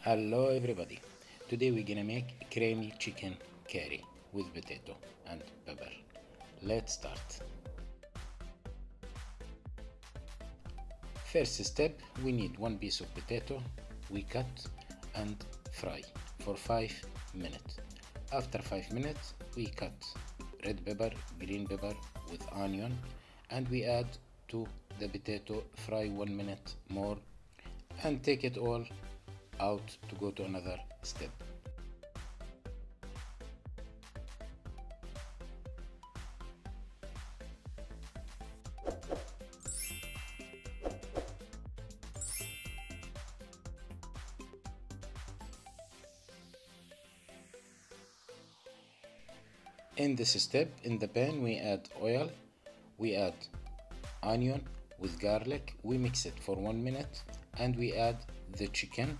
Hello everybody, today we're gonna make creamy chicken curry with potato and pepper. Let's start. First step, we need one piece of potato. We cut and fry for 5 minutes. After 5 minutes, we cut red pepper, green pepper with onion, and we add to the potato, fry 1 minute more, and take it all out to go to another step. In this step, in the pan we add oil, we add onion with garlic, we mix it for 1 minute, and we add the chicken,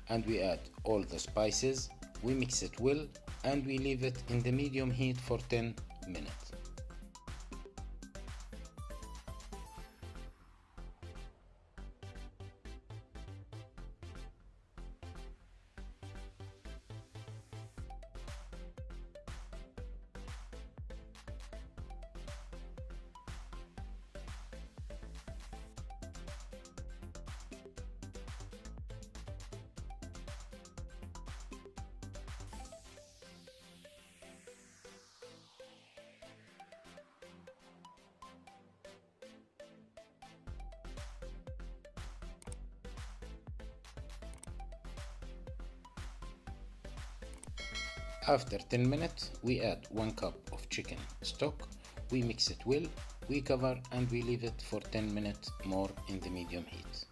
and we add all the spices, we mix it well, and we leave it in the medium heat for 10 minutes. After 10 minutes, we add 1 cup of chicken stock, we mix it well, we cover and we leave it for 10 minutes more in the medium heat.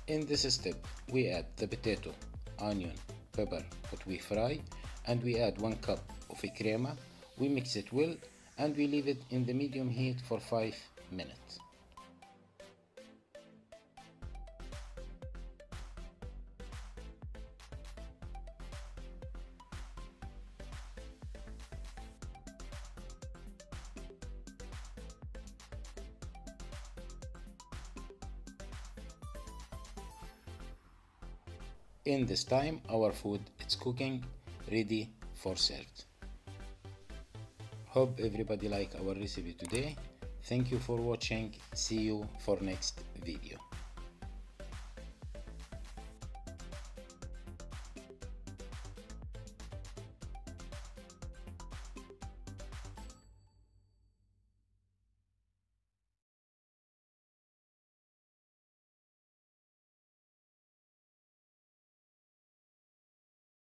In this step, we add the potato, onion, pepper that we fry, and we add 1 cup of crema, we mix it well, and we leave it in the medium heat for 5 minutes. In this time, our food is cooking, ready for served. Hope everybody like our recipe today. Thank you for watching. See you for next video.